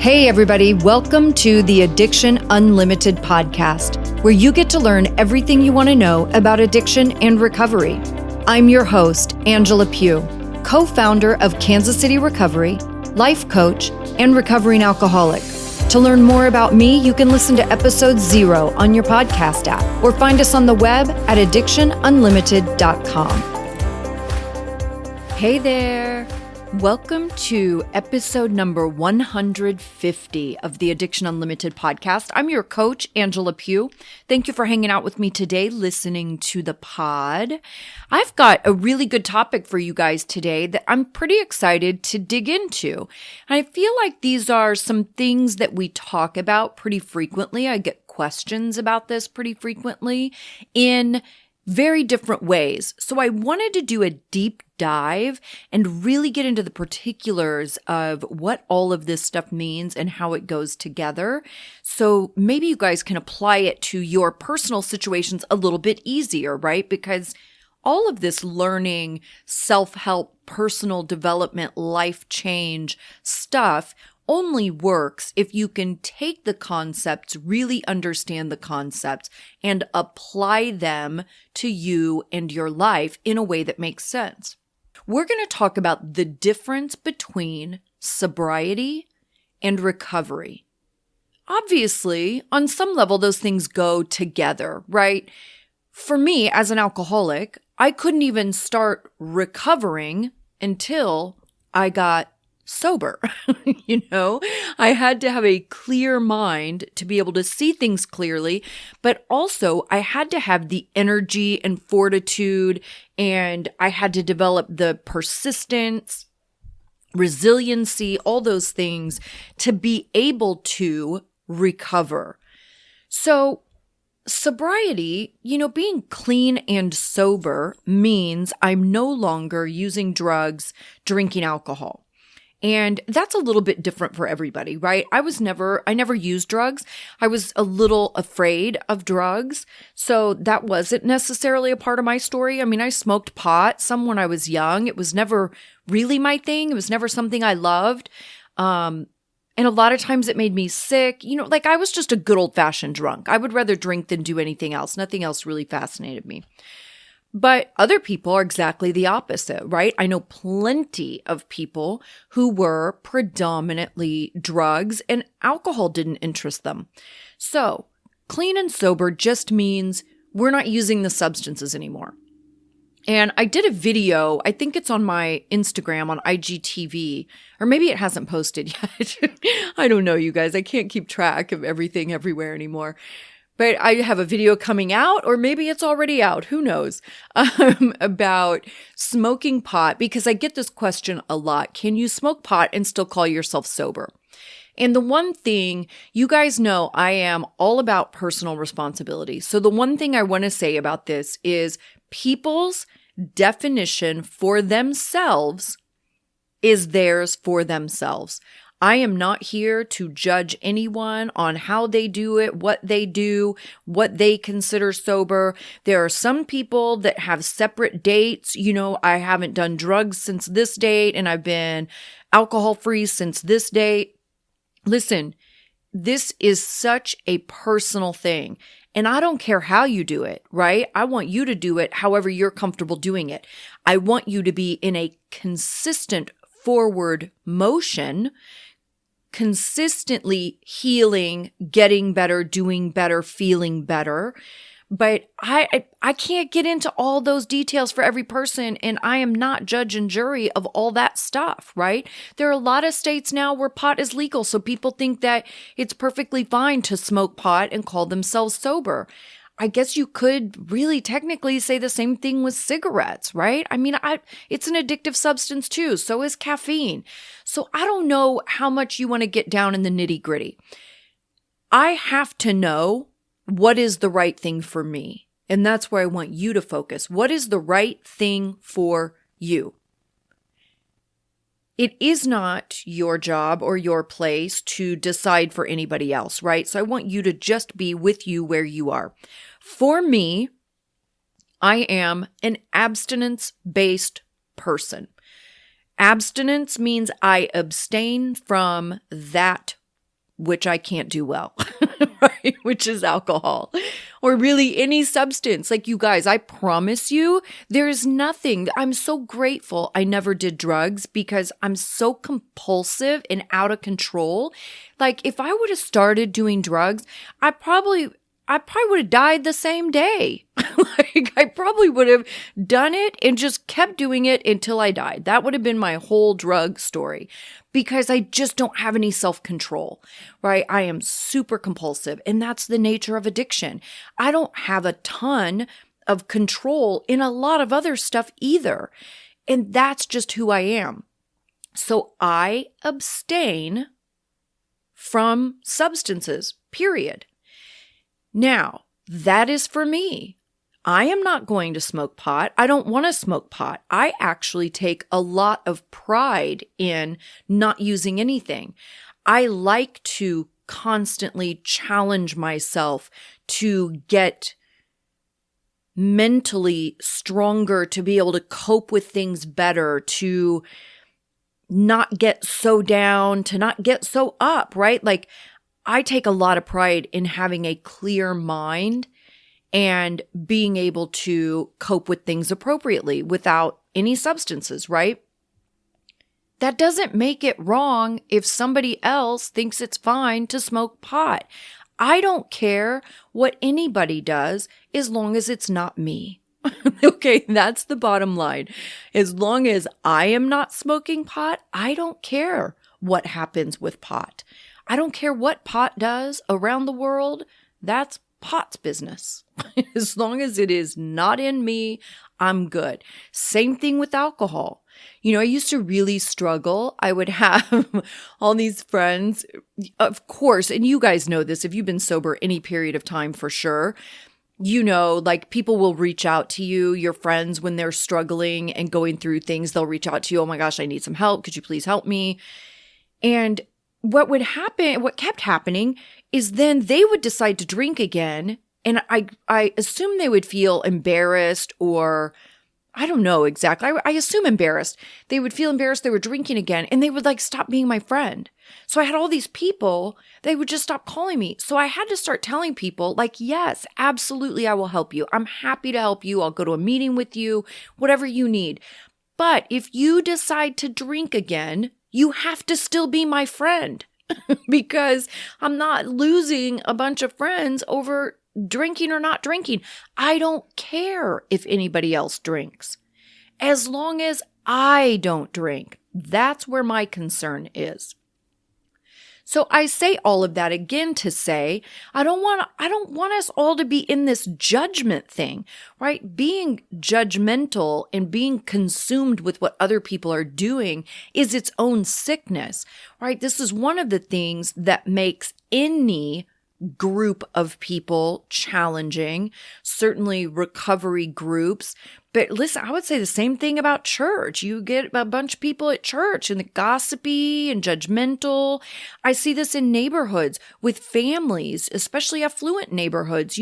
Hey everybody, welcome to the Addiction Unlimited podcast, where you get to learn everything you want to know about addiction and recovery. I'm your host, Angela Pugh, co-founder of Kansas City Recovery, life coach, and recovering alcoholic. To learn more about me, you can listen to episode 0 on your podcast app or find us on the web at addictionunlimited.com. Hey there. Welcome to episode number 150 of the Addiction Unlimited podcast. I'm your coach, Angela Pugh. Thank you for hanging out with me today, listening to the pod. I've got a really good topic for you guys today that I'm pretty excited to dig into. I feel like these are some things that we talk about pretty frequently. I get questions about this pretty frequently in very different ways. So I wanted to do a deep dive and really get into the particulars of what all of this stuff means and how it goes together. So maybe you guys can apply it to your personal situations a little bit easier, right? Because all of this learning, self-help, personal development, life change stuff only works if you can take the concepts, really understand the concepts, and apply them to you and your life in a way that makes sense. We're going to talk about the difference between sobriety and recovery. Obviously, on some level, those things go together, right? For me, as an alcoholic, I couldn't even start recovering until I got sober. I had to have a clear mind to be able to see things clearly, but also I had to have the energy and fortitude, and I had to develop the persistence, resiliency, all those things to be able to recover. So sobriety, being clean and sober means I'm no longer using drugs, drinking alcohol. And that's a little bit different for everybody, right? I never used drugs. I was a little afraid of drugs. So that wasn't necessarily a part of my story. I mean, I smoked pot some when I was young. It was never really my thing. It was never something I loved. And a lot of times it made me sick. I was just a good old fashioned drunk. I would rather drink than do anything else. Nothing else really fascinated me. But other people are exactly the opposite, right? I know plenty of people who were predominantly drugs and alcohol didn't interest them. So clean and sober just means we're not using the substances anymore. And I did a video, I think it's on my Instagram on IGTV, or maybe it hasn't posted yet. I don't know, you guys. I can't keep track of everything everywhere anymore. But I have a video coming out, or maybe it's already out, who knows, about smoking pot, because I get this question a lot. Can you smoke pot and still call yourself sober? And the one thing, you guys know I am all about personal responsibility. So the one thing I want to say about this is people's definition for themselves is theirs for themselves. I am not here to judge anyone on how they do it, what they consider sober. There are some people that have separate dates. I haven't done drugs since this date and I've been alcohol free since this date. Listen, this is such a personal thing. And I don't care how you do it, right? I want you to do it however you're comfortable doing it. I want you to be in a consistent forward motion, consistently healing, getting better, doing better, feeling better. But I can't get into all those details for every person, and I am not judge and jury of all that stuff, right? There are a lot of states now where pot is legal, so people think that it's perfectly fine to smoke pot and call themselves sober. I guess you could really technically say the same thing with cigarettes, right? I mean, it's an addictive substance too. So is caffeine. So I don't know how much you want to get down in the nitty-gritty. I have to know what is the right thing for me. And that's where I want you to focus. What is the right thing for you? It is not your job or your place to decide for anybody else, right? So I want you to just be with you where you are. For me, I am an abstinence-based person. Abstinence means I abstain from that which I can't do well, right? Which is alcohol or really any substance. Like, you guys, I promise you, there's nothing. I'm so grateful I never did drugs because I'm so compulsive and out of control. Like, if I would have started doing drugs, I probably would have died the same day. Like, I probably would have done it and just kept doing it until I died. That would have been my whole drug story because I just don't have any self-control, right? I am super compulsive, and that's the nature of addiction. I don't have a ton of control in a lot of other stuff either. And that's just who I am. So I abstain from substances, period. Now, that is for me. I am not going to smoke pot. I don't want to smoke pot. I actually take a lot of pride in not using anything. I like to constantly challenge myself to get mentally stronger, to be able to cope with things better, to not get so down, to not get so up, right? Like, I take a lot of pride in having a clear mind and being able to cope with things appropriately without any substances, right? That doesn't make it wrong if somebody else thinks it's fine to smoke pot. I don't care what anybody does as long as it's not me. Okay, that's the bottom line. As long as I am not smoking pot, I don't care what happens with pot. I don't care what pot does around the world. That's pot's business. As long as it is not in me, I'm good. Same thing with alcohol. I used to really struggle. I would have all these friends, of course, and you guys know this if you've been sober any period of time for sure. Like, people will reach out to you, your friends, when they're struggling and going through things. They'll reach out to you. Oh my gosh, I need some help. Could you please help me? And what kept happening is then they would decide to drink again. And I assume they would feel embarrassed, or I don't know exactly. I assume embarrassed. They would feel embarrassed they were drinking again, and they would stop being my friend. So I had all these people, they would just stop calling me. So I had to start telling people yes, absolutely, I will help you. I'm happy to help you. I'll go to a meeting with you, whatever you need. But if you decide to drink again, you have to still be my friend because I'm not losing a bunch of friends over drinking or not drinking. I don't care if anybody else drinks. As long as I don't drink, that's where my concern is. So I say all of that again to say, I don't want us all to be in this judgment thing, right? Being judgmental and being consumed with what other people are doing is its own sickness, right? This is one of the things that makes any group of people challenging, certainly recovery groups. But listen, I would say the same thing about church. You get a bunch of people at church and the gossipy and judgmental. I see this in neighborhoods with families, especially affluent neighborhoods.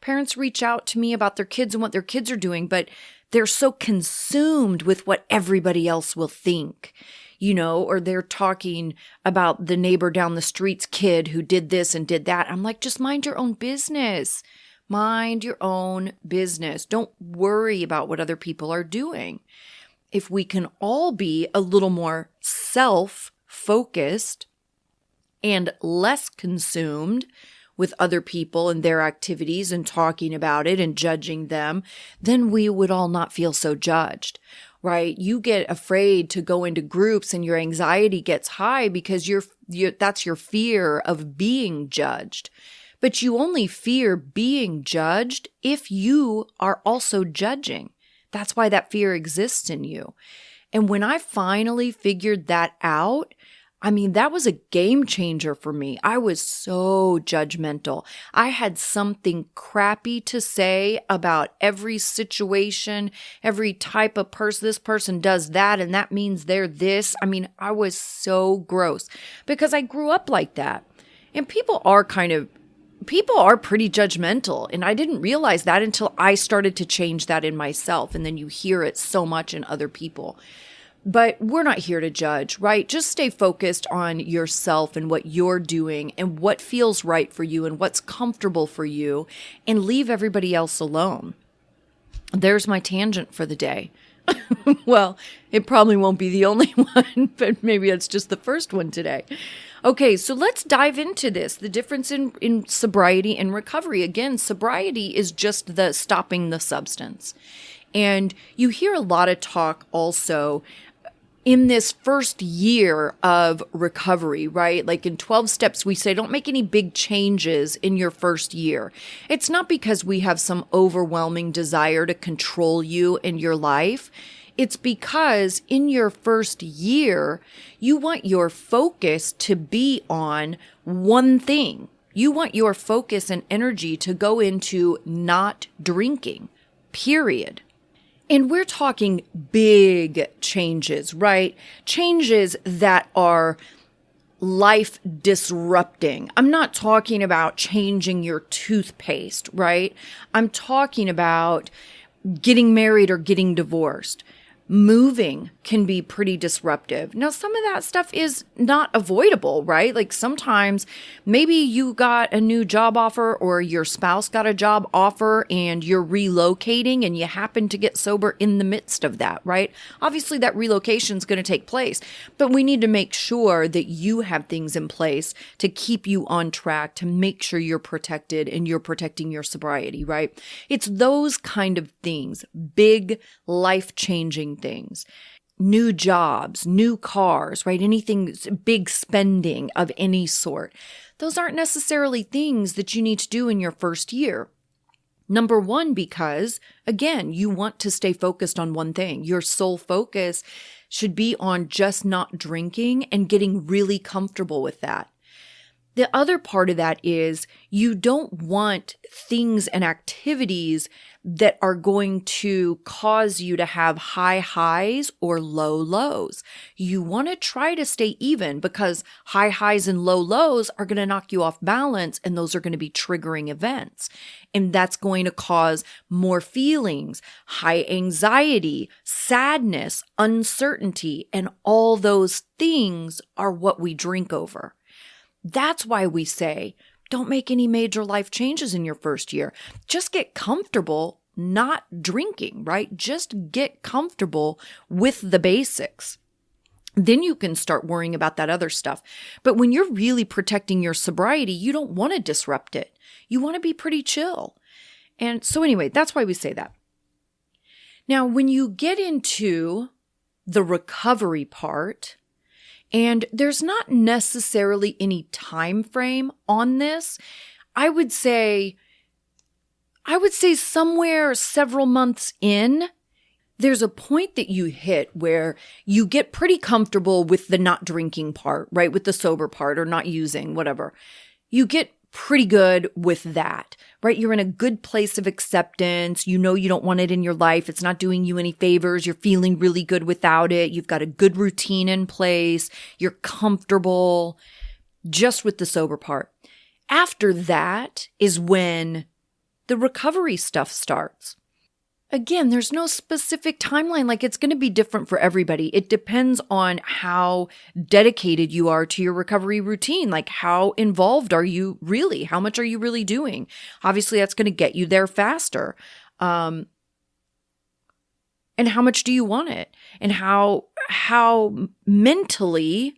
Parents reach out to me about their kids and what their kids are doing, but they're so consumed with what everybody else will think. Or they're talking about the neighbor down the street's kid who did this and did that. I'm like, just mind your own business. Mind your own business. Don't worry about what other people are doing. If we can all be a little more self-focused and less consumed with other people and their activities and talking about it and judging them, then we would all not feel so judged. Right? You get afraid to go into groups and your anxiety gets high because that's your fear of being judged. But you only fear being judged if you are also judging. That's why that fear exists in you. And when I finally figured that out, that was a game changer for me. I was so judgmental. I had something crappy to say about every situation, every type of person. This person does that, and that means they're this. I was so gross because I grew up like that. And people are pretty judgmental. And I didn't realize that until I started to change that in myself. And then you hear it so much in other people. But we're not here to judge, right? Just stay focused on yourself and what you're doing and what feels right for you and what's comfortable for you, and leave everybody else alone. There's my tangent for the day. Well, it probably won't be the only one, but maybe it's just the first one today. Okay, so let's dive into this. The difference in sobriety and recovery. Again, sobriety is just the stopping the substance. And you hear a lot of talk also in this first year of recovery, right? Like in 12 steps, we say, don't make any big changes in your first year. It's not because we have some overwhelming desire to control you and your life. It's because in your first year, you want your focus to be on one thing. You want your focus and energy to go into not drinking, period. And we're talking big changes, right? Changes that are life disrupting. I'm not talking about changing your toothpaste, right? I'm talking about getting married or getting divorced. Moving can be pretty disruptive. Now, some of that stuff is not avoidable, right? Like sometimes maybe you got a new job offer or your spouse got a job offer and you're relocating and you happen to get sober in the midst of that, right? Obviously, that relocation is going to take place, but we need to make sure that you have things in place to keep you on track, to make sure you're protected and you're protecting your sobriety, right? It's those kind of things, big life-changing things, new jobs, new cars, right? Anything, big spending of any sort. Those aren't necessarily things that you need to do in your first year. Number one, because again, you want to stay focused on one thing. Your sole focus should be on just not drinking and getting really comfortable with that. The other part of that is you don't want things and activities that are going to cause you to have high highs or low lows. You want to try to stay even because high highs and low lows are going to knock you off balance, and those are going to be triggering events. And that's going to cause more feelings, high anxiety, sadness, uncertainty, and all those things are what we drink over. That's why we say, don't make any major life changes in your first year. Just get comfortable not drinking, right? Just get comfortable with the basics. Then you can start worrying about that other stuff. But when you're really protecting your sobriety, you don't want to disrupt it. You want to be pretty chill. And so anyway, that's why we say that. Now, when you get into the recovery part, and there's not necessarily any time frame on this, I would say somewhere several months in, there's a point that you hit where you get pretty comfortable with the not drinking part, right? With the sober part or not using, whatever. You get pretty good with that, right? You're in a good place of acceptance. You know you don't want it in your life. It's not doing you any favors. You're feeling really good without it. You've got a good routine in place. You're comfortable just with the sober part. After that is when the recovery stuff starts. Again, there's no specific timeline. Like it's going to be different for everybody. It depends on how dedicated you are to your recovery routine. Like how involved are you really? How much are you really doing? Obviously, that's going to get you there faster. And how much do you want it? And how mentally,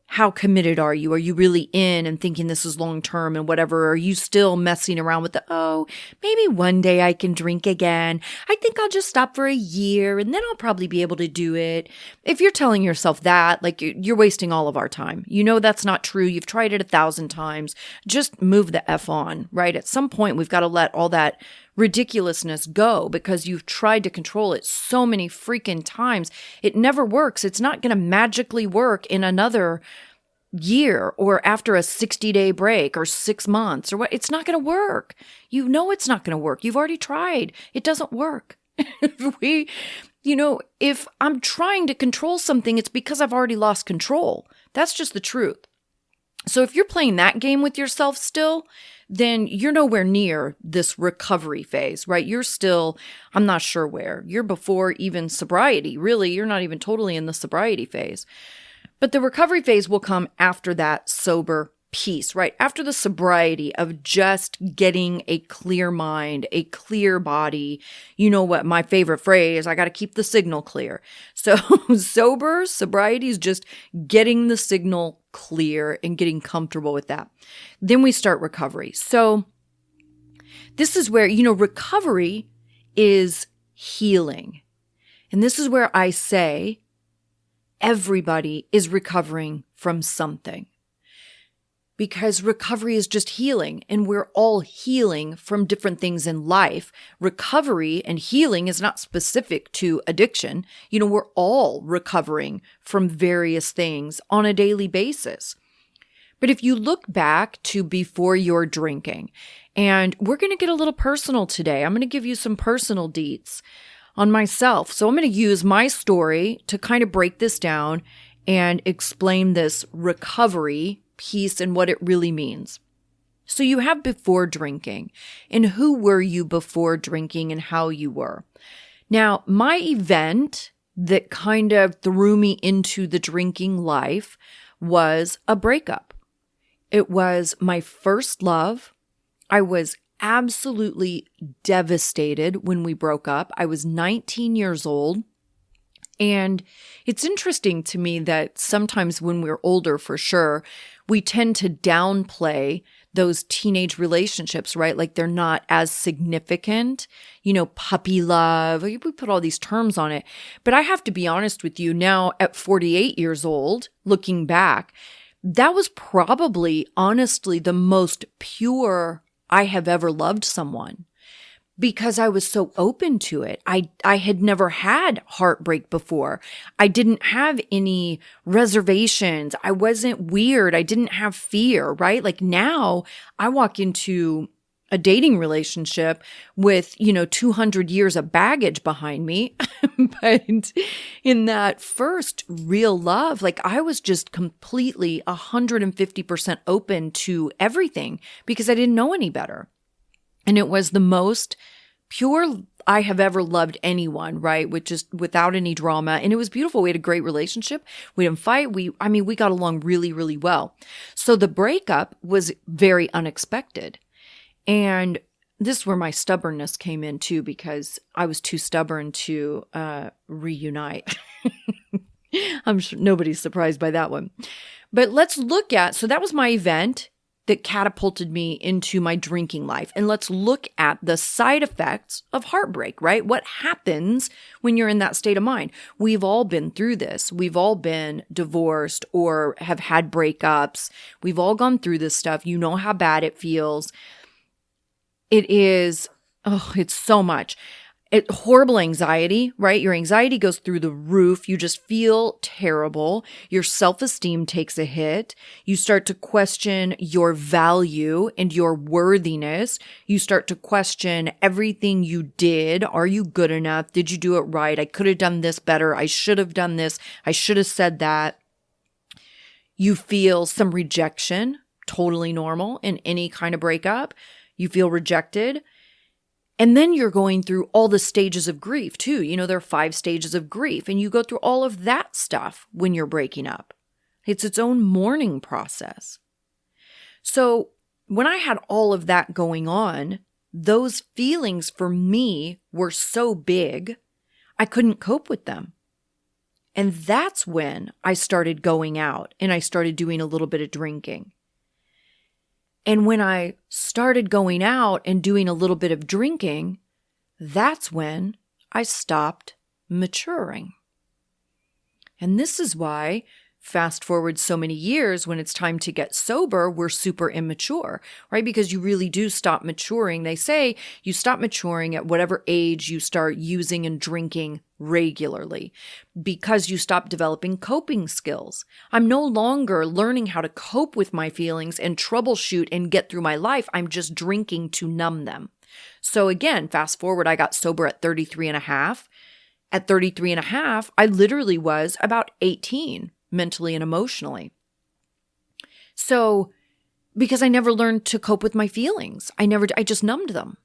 how committed are you? Are you really in and thinking this is long term and whatever? Are you still messing around with maybe one day I can drink again. I think I'll just stop for a year and then I'll probably be able to do it. If you're telling yourself that, like you're wasting all of our time. You know that's not true. You've tried it 1,000 times. Just move the F on, right? At some point, we've got to let all that ridiculousness go because you've tried to control it so many freaking times. It never works. It's not going to magically work in another year or after a 60-day break or 6 months or what. It's not going to work. You know it's not going to work. You've already tried. It doesn't work. If I'm trying to control something, it's because I've already lost control. That's just the truth. So if you're playing that game with yourself still, then you're nowhere near this recovery phase, right? You're still, I'm not sure where. You're before even sobriety. Really, you're not even totally in the sobriety phase. But the recovery phase will come after that sober piece, right? After the sobriety of just getting a clear mind, a clear body. You know what my favorite phrase, I got to keep the signal clear. So sobriety is just getting the signal clear and getting comfortable with that. Then we start recovery. So this is where, recovery is healing. And this is where I say everybody is recovering from something. Because recovery is just healing, and we're all healing from different things in life. Recovery and healing is not specific to addiction. We're all recovering from various things on a daily basis. But if you look back to before you're drinking, and we're going to get a little personal today. I'm going to give you some personal deets on myself. So I'm going to use my story to kind of break this down and explain this recovery piece and what it really means. So you have before drinking, and who were you before drinking and how you were. Now, my event that kind of threw me into the drinking life was a breakup. It was my first love. I was absolutely devastated when we broke up. I was 19 years old. And it's interesting to me that sometimes when we're older, for sure, we tend to downplay those teenage relationships, right? Like they're not as significant, puppy love. We put all these terms on it. But I have to be honest with you now at 48 years old, looking back, that was probably honestly the most pure I have ever loved someone. Because I was so open to it. I had never had heartbreak before. I didn't have any reservations. I wasn't weird. I didn't have fear, right? Like now I walk into a dating relationship with, 200 years of baggage behind me. But in that first real love, like I was just completely 150% open to everything because I didn't know any better. And it was the most pure I have ever loved anyone, right? Which is without any drama. And it was beautiful. We had a great relationship. We didn't fight. We got along really, really well. So the breakup was very unexpected. And this is where my stubbornness came in too, because I was too stubborn to reunite. I'm sure nobody's surprised by that one. But let's look at, so that was my event that catapulted me into my drinking life. And let's look at the side effects of heartbreak, right? What happens when you're in that state of mind? We've all been through this. We've all been divorced or have had breakups. We've all gone through this stuff. You know how bad it feels. It is, it's so much. Horrible anxiety, right? Your anxiety goes through the roof. You just feel terrible. Your self-esteem takes a hit. You start to question your value and your worthiness. You start to question everything you did. Are you good enough? Did you do it right? I could have done this better. I should have done this. I should have said that. You feel some rejection, totally normal in any kind of breakup. You feel rejected. And then you're going through all the stages of grief too. There are 5 stages of grief, and you go through all of that stuff when you're breaking up. It's its own mourning process. So when I had all of that going on, those feelings for me were so big, I couldn't cope with them. And that's when I started going out and I started doing a little bit of drinking. And when I started going out and doing a little bit of drinking, that's when I stopped maturing. And this is why, fast forward so many years, when it's time to get sober, we're super immature, right? Because you really do stop maturing. They say you stop maturing at whatever age you start using and drinking regularly, because you stop developing coping skills. I'm no longer learning how to cope with my feelings and troubleshoot and get through my life. I'm just drinking to numb them. So again, fast forward, I got sober at 33 and a half. At 33 and a half, I literally was about 18 mentally and emotionally. So because I never learned to cope with my feelings. I just numbed them.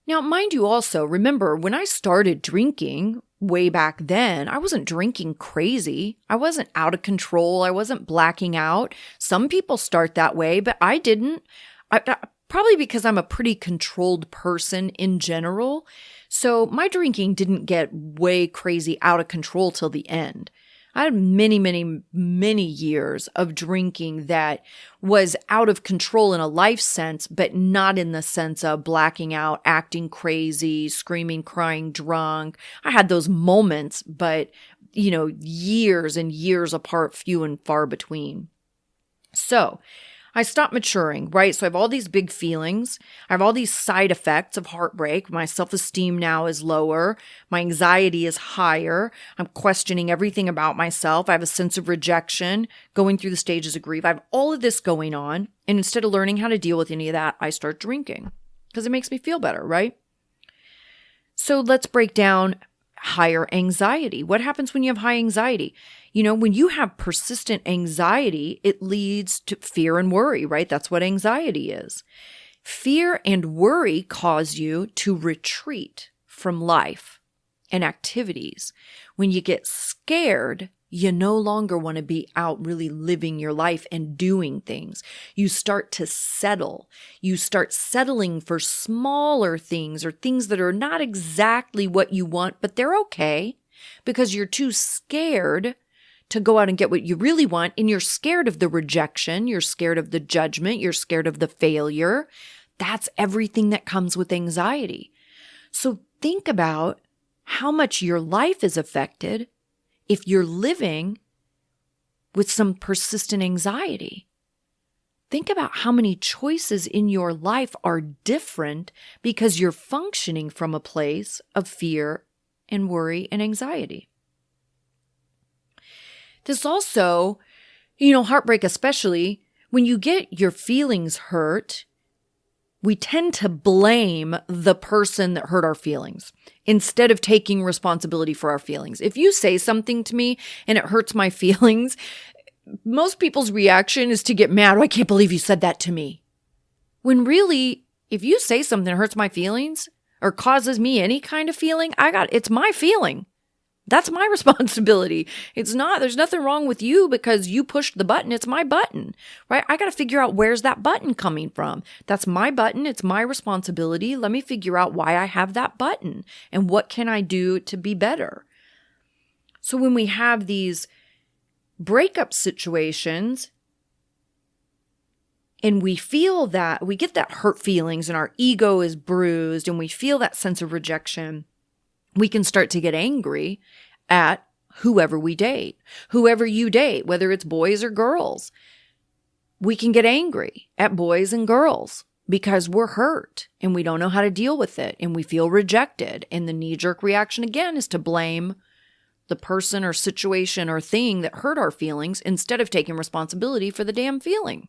Now, mind you also, remember when I started drinking way back then, I wasn't drinking crazy. I wasn't out of control. I wasn't blacking out. Some people start that way, but I didn't. Probably because I'm a pretty controlled person in general. So my drinking didn't get way crazy out of control till the end. I had many, many, many years of drinking that was out of control in a life sense, but not in the sense of blacking out, acting crazy, screaming, crying, drunk. I had those moments, but, years and years apart, few and far between. So I stopped maturing, right? So I have all these big feelings. I have all these side effects of heartbreak. My self-esteem now is lower. My anxiety is higher. I'm questioning everything about myself. I have a sense of rejection, going through the stages of grief. I have all of this going on. And instead of learning how to deal with any of that, I start drinking because it makes me feel better, right? So let's break down higher anxiety. What happens when you have high anxiety? When you have persistent anxiety, it leads to fear and worry, right? That's what anxiety is. Fear and worry cause you to retreat from life and activities. When you get scared, you no longer want to be out really living your life and doing things. You start to settle. You start settling for smaller things or things that are not exactly what you want, but they're okay because you're too scared to go out and get what you really want. And you're scared of the rejection. You're scared of the judgment. You're scared of the failure. That's everything that comes with anxiety. So think about how much your life is affected if you're living with some persistent anxiety. Think about how many choices in your life are different because you're functioning from a place of fear and worry and anxiety. This also, heartbreak especially, when you get your feelings hurt, we tend to blame the person that hurt our feelings instead of taking responsibility for our feelings. If you say something to me and it hurts my feelings, most people's reaction is to get mad. Oh, I can't believe you said that to me. When really, if you say something that hurts my feelings or causes me any kind of feeling, it's my feeling. That's my responsibility. There's nothing wrong with you because you pushed the button. It's my button, right? I got to figure out where's that button coming from. That's my button. It's my responsibility. Let me figure out why I have that button and what can I do to be better. So when we have these breakup situations and we feel that, we get that hurt feelings and our ego is bruised and we feel that sense of rejection, we can start to get angry at whoever we date, whoever you date, whether it's boys or girls. We can get angry at boys and girls because we're hurt and we don't know how to deal with it and we feel rejected. And the knee-jerk reaction again is to blame the person or situation or thing that hurt our feelings instead of taking responsibility for the damn feeling.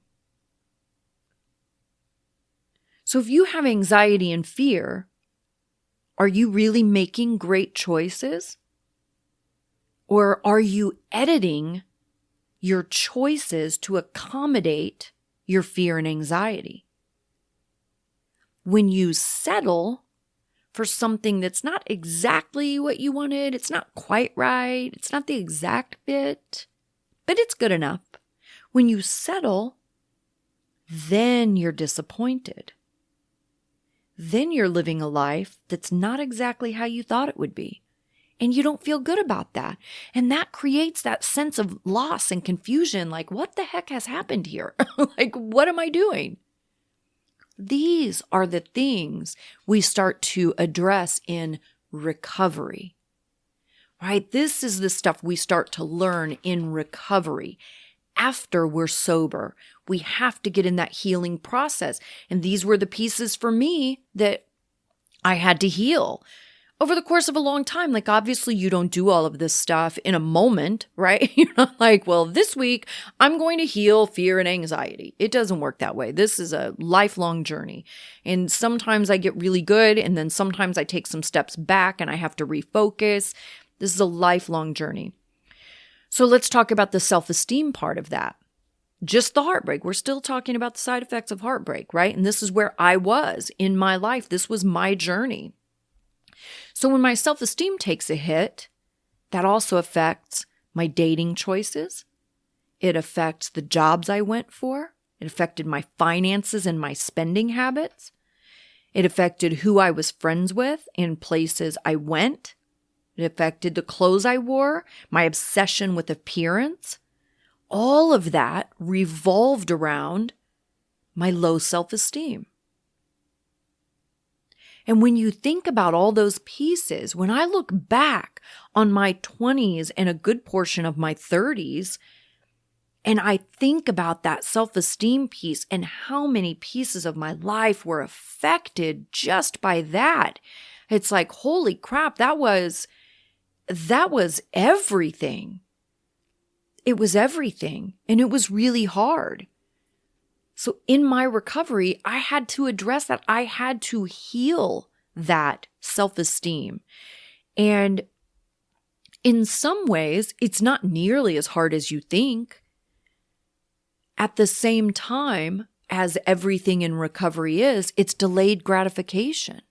So if you have anxiety and fear, are you really making great choices? Or are you editing your choices to accommodate your fear and anxiety? When you settle for something that's not exactly what you wanted, it's not quite right, it's not the exact fit, but it's good enough. When you settle, then you're disappointed. Then you're living a life that's not exactly how you thought it would be. And you don't feel good about that. And that creates that sense of loss and confusion. Like, what the heck has happened here? Like, what am I doing? These are the things we start to address in recovery, right? This is the stuff we start to learn in recovery. After we're sober, we have to get in that healing process. And these were the pieces for me that I had to heal over the course of a long time. Like, obviously, you don't do all of this stuff in a moment, right? You're not like, well, this week I'm going to heal fear and anxiety. It doesn't work that way. This is a lifelong journey. And sometimes I get really good, and then sometimes I take some steps back and I have to refocus. This is a lifelong journey. So let's talk about the self-esteem part of that. just the heartbreak. We're still talking about the side effects of heartbreak, right? And this is where I was in my life. This was my journey. So when my self-esteem takes a hit, that also affects my dating choices. It affects the jobs I went for. It affected my finances and my spending habits. It affected who I was friends with and places I went. It affected the clothes I wore, my obsession with appearance. All of that revolved around my low self-esteem. And when you think about all those pieces, when I look back on my 20s and a good portion of my 30s, and I think about that self-esteem piece and how many pieces of my life were affected just by that, it's like, holy crap, that was everything. It was everything, and it was really hard. So in my recovery, I had to address that. I had to heal that self-esteem. And in some ways, it's not nearly as hard as you think. At the same time, as everything in recovery is, it's delayed gratification.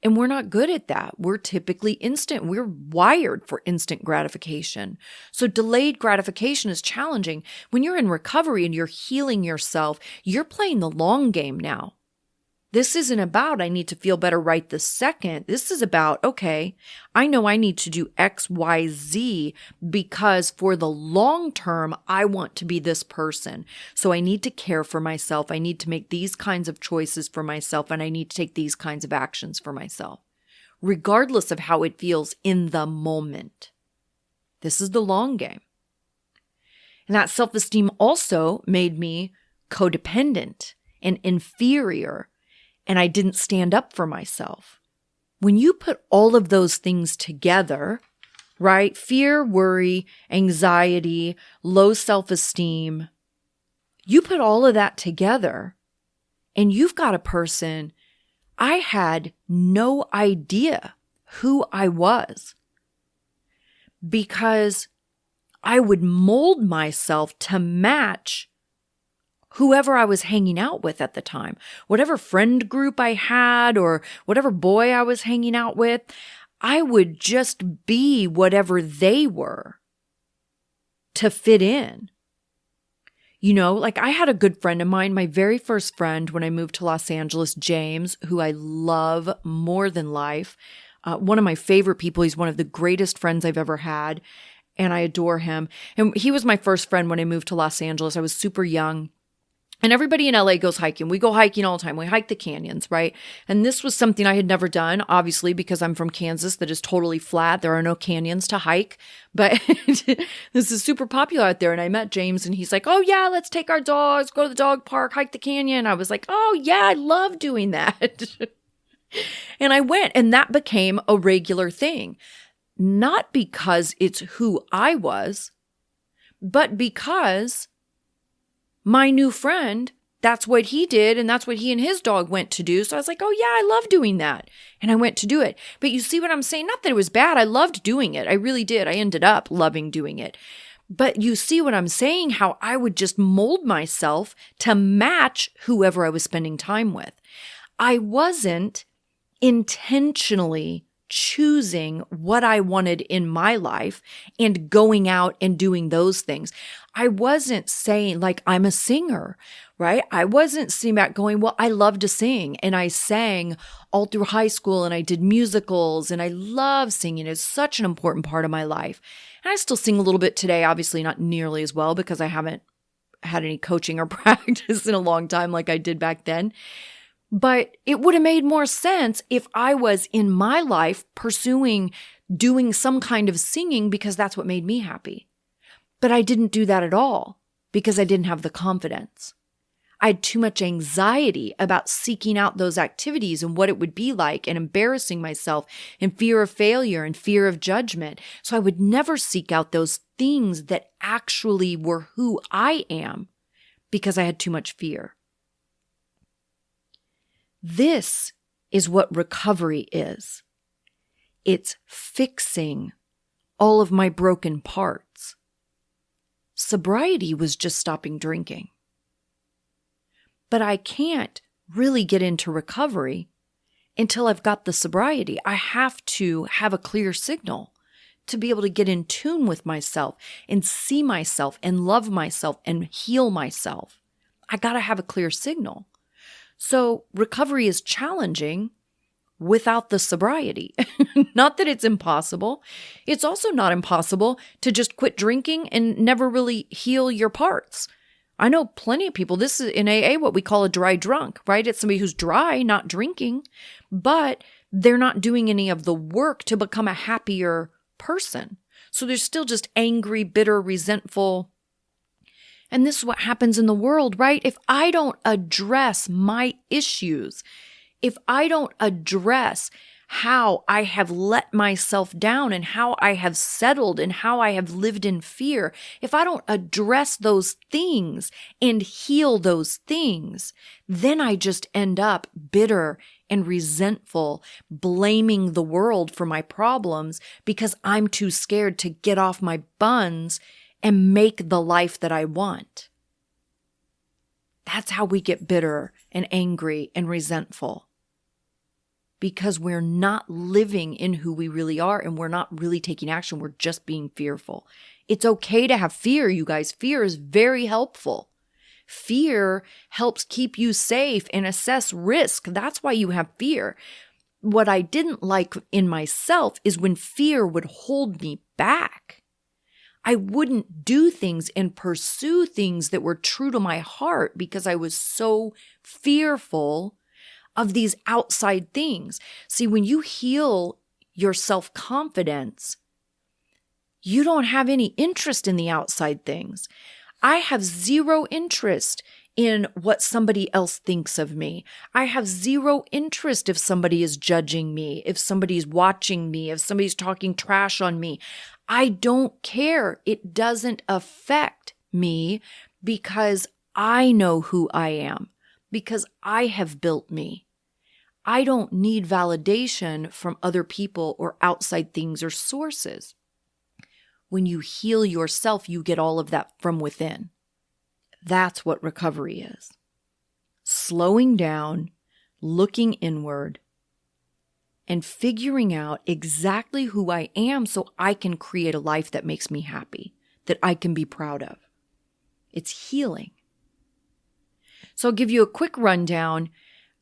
And we're not good at that. We're typically instant. We're wired for instant gratification. So delayed gratification is challenging. When you're in recovery and you're healing yourself, you're playing the long game now. This isn't about, I need to feel better right this second. This is about, okay, I know I need to do X, Y, Z because for the long term, I want to be this person. So I need to care for myself. I need to make these kinds of choices for myself, and I need to take these kinds of actions for myself, regardless of how it feels in the moment. This is the long game. And that self-esteem also made me codependent and inferior. And I didn't stand up for myself. When you put all of those things together, right? Fear, worry, anxiety, low self-esteem, you put all of that together and you've got a person, I had no idea who I was because I would mold myself to match whoever I was hanging out with at the time, whatever friend group I had or whatever boy I was hanging out with, I would just be whatever they were to fit in. You know, like I had a good friend of mine, my very first friend when I moved to Los Angeles, James, who I love more than life. One of my favorite people. He's one of the greatest friends I've ever had, and I adore him. And he was my first friend when I moved to Los Angeles. I was super young. And everybody in LA goes hiking. We go hiking all the time. We hike the canyons, right? And this was something I had never done, obviously, because I'm from Kansas that is totally flat. There are no canyons to hike. But this is super popular out there. And I met James and he's like, oh yeah, let's take our dogs, go to the dog park, hike the canyon. I was like, oh yeah, I love doing that. And I went, and that became a regular thing. Not because it's who I was, but because my new friend, that's what he did, and that's what he and his dog went to do. So I was like, oh yeah, I love doing that. And I went to do it. But you see what I'm saying? Not that it was bad. I loved doing it. I really did. I ended up loving doing it. But you see what I'm saying? How I would just mold myself to match whoever I was spending time with. I wasn't intentionally choosing what I wanted in my life and going out and doing those things. I wasn't saying like I'm a singer, right? I wasn't sitting back going, well, I love to sing. And I sang all through high school and I did musicals and I love singing. It's such an important part of my life. And I still sing a little bit today, obviously not nearly as well because I haven't had any coaching or practice in a long time like I did back then. But it would have made more sense if I was in my life pursuing doing some kind of singing because that's what made me happy. But I didn't do that at all because I didn't have the confidence. I had too much anxiety about seeking out those activities and what it would be like and embarrassing myself and fear of failure and fear of judgment. So I would never seek out those things that actually were who I am because I had too much fear. This is what recovery is. It's fixing all of my broken parts Sobriety was just stopping drinking. But I can't really get into recovery until I've got the sobriety. I have to have a clear signal to be able to get in tune with myself and see myself and love myself and heal myself. I got to have a clear signal. So recovery is challenging without the sobriety. Not that it's impossible. It's also not impossible to just quit drinking and never really heal your parts. I know plenty of people, this is in AA what we call a dry drunk, right? It's somebody who's dry, not drinking, but they're not doing any of the work to become a happier person. So they're still just angry, bitter, resentful. And this is what happens in the world, right? If I don't address my issues, if I don't address how I have let myself down and how I have settled and how I have lived in fear, if I don't address those things and heal those things, then I just end up bitter and resentful, blaming the world for my problems because I'm too scared to get off my buns and make the life that I want. That's how we get bitter and angry and resentful. Because we're not living in who we really are and we're not really taking action. We're just being fearful. It's okay to have fear, you guys. Fear is very helpful. Fear helps keep you safe and assess risk. That's why you have fear. What I didn't like in myself is when fear would hold me back. I wouldn't do things and pursue things that were true to my heart because I was so fearful of these outside things. See, when you heal your self-confidence, you don't have any interest in the outside things. I have zero interest in what somebody else thinks of me. I have zero interest if somebody is judging me, if somebody's watching me, if somebody's talking trash on me. I don't care. It doesn't affect me because I know who I am. Because I have built me. I don't need validation from other people or outside things or sources. When you heal yourself, you get all of that from within. That's what recovery is. Slowing down, looking inward, and figuring out exactly who I am so I can create a life that makes me happy, that I can be proud of. It's healing. So I'll give you a quick rundown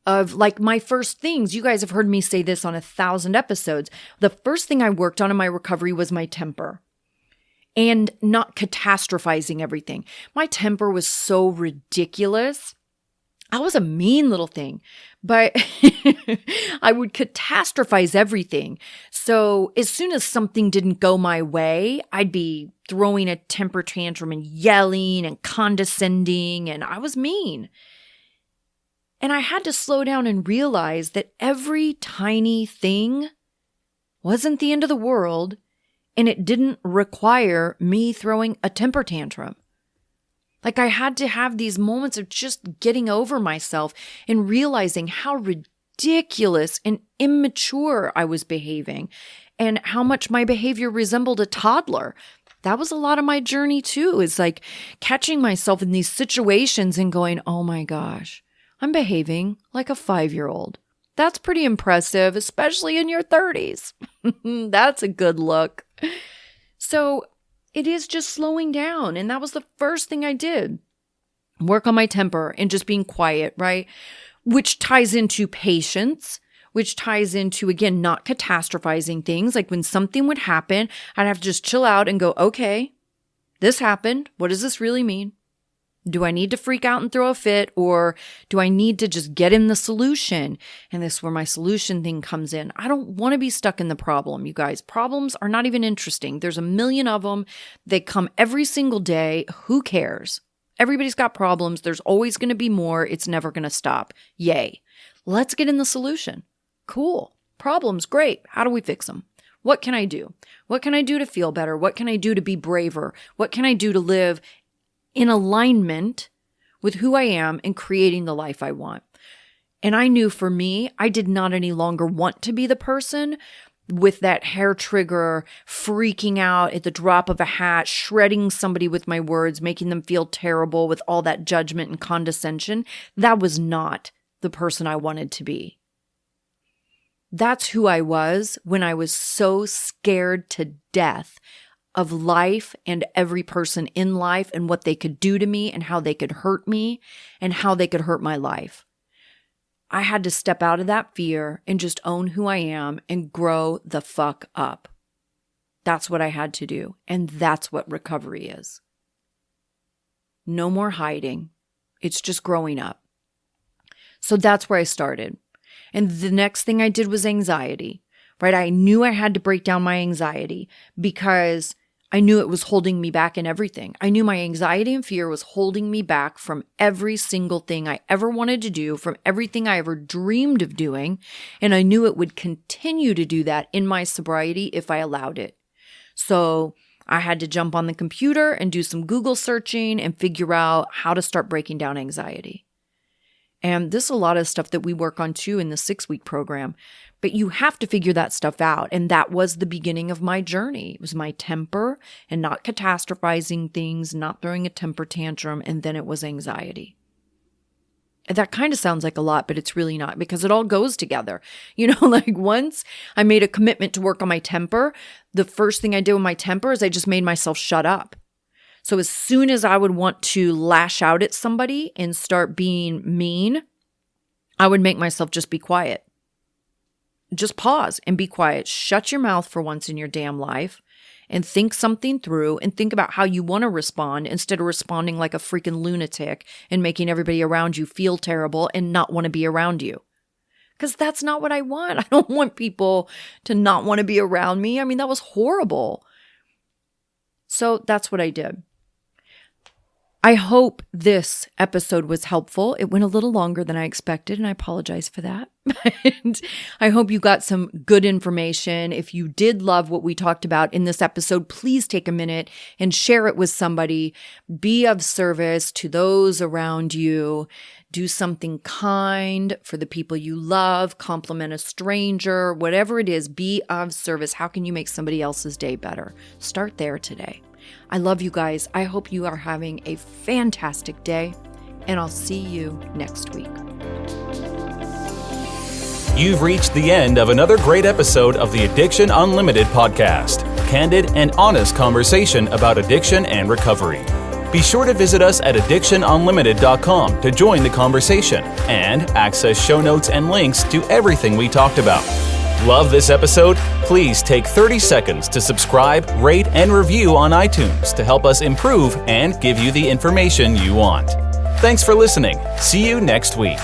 of like my first things. You guys have heard me say this on 1,000 episodes. The first thing I worked on in my recovery was my temper and not catastrophizing everything. My temper was so ridiculous. I was a mean little thing, but I would catastrophize everything. So as soon as something didn't go my way, I'd be throwing a temper tantrum and yelling and condescending, and I was mean. And I had to slow down and realize that every tiny thing wasn't the end of the world, and it didn't require me throwing a temper tantrum. Like I had to have these moments of just getting over myself and realizing how ridiculous and immature I was behaving and how much my behavior resembled a toddler. That was a lot of my journey too. It's like catching myself in these situations and going, oh my gosh, I'm behaving like a 5-year-old. That's pretty impressive, especially in your 30s. That's a good look. So it is just slowing down. And that was the first thing I did. Work on my temper and just being quiet, right? Which ties into patience, which ties into, again, not catastrophizing things. Like when something would happen, I'd have to just chill out and go, okay, this happened. What does this really mean? Do I need to freak out and throw a fit, or do I need to just get in the solution? And this is where my solution thing comes in. I don't want to be stuck in the problem, you guys. Problems are not even interesting. There's a million of them. They come every single day. Who cares? Everybody's got problems. There's always going to be more. It's never going to stop. Yay. Let's get in the solution. Cool. Problems, great. How do we fix them? What can I do? What can I do to feel better? What can I do to be braver? What can I do to live in alignment with who I am and creating the life I want? And I knew for me, I did not any longer want to be the person with that hair trigger, freaking out at the drop of a hat, shredding somebody with my words, making them feel terrible with all that judgment and condescension. That was not the person I wanted to be. That's who I was when I was so scared to death of life and every person in life and what they could do to me and how they could hurt me and how they could hurt my life. I had to step out of that fear and just own who I am and grow the fuck up. That's what I had to do. And that's what recovery is. No more hiding. It's just growing up. So that's where I started. And the next thing I did was anxiety, right? I knew I had to break down my anxiety because I knew it was holding me back in everything. I knew my anxiety and fear was holding me back from every single thing I ever wanted to do, from everything I ever dreamed of doing. And I knew it would continue to do that in my sobriety if I allowed it. So I had to jump on the computer and do some Google searching and figure out how to start breaking down anxiety. And this is a lot of stuff that we work on too in the 6-week program. But you have to figure that stuff out. And that was the beginning of my journey. It was my temper and not catastrophizing things, not throwing a temper tantrum. And then it was anxiety. And that kind of sounds like a lot, but it's really not because it all goes together. You know, like once I made a commitment to work on my temper, the first thing I did with my temper is I just made myself shut up. So as soon as I would want to lash out at somebody and start being mean, I would make myself just be quiet. Just pause and be quiet. Shut your mouth for once in your damn life and think something through and think about how you want to respond instead of responding like a freaking lunatic and making everybody around you feel terrible and not want to be around you. Because that's not what I want. I don't want people to not want to be around me. I mean, that was horrible. So that's what I did. I hope this episode was helpful. It went a little longer than I expected, and I apologize for that. And I hope you got some good information. If you did love what we talked about in this episode, please take a minute and share it with somebody. Be of service to those around you. Do something kind for the people you love. Compliment a stranger. Whatever it is, be of service. How can you make somebody else's day better? Start there today. I love you guys. I hope you are having a fantastic day, and I'll see you next week. You've reached the end of another great episode of the Addiction Unlimited podcast. Candid and honest conversation about addiction and recovery. Be sure to visit us at addictionunlimited.com to join the conversation and access show notes and links to everything we talked about. Love this episode? Please take 30 seconds to subscribe, rate, and review on iTunes to help us improve and give you the information you want. Thanks for listening. See you next week.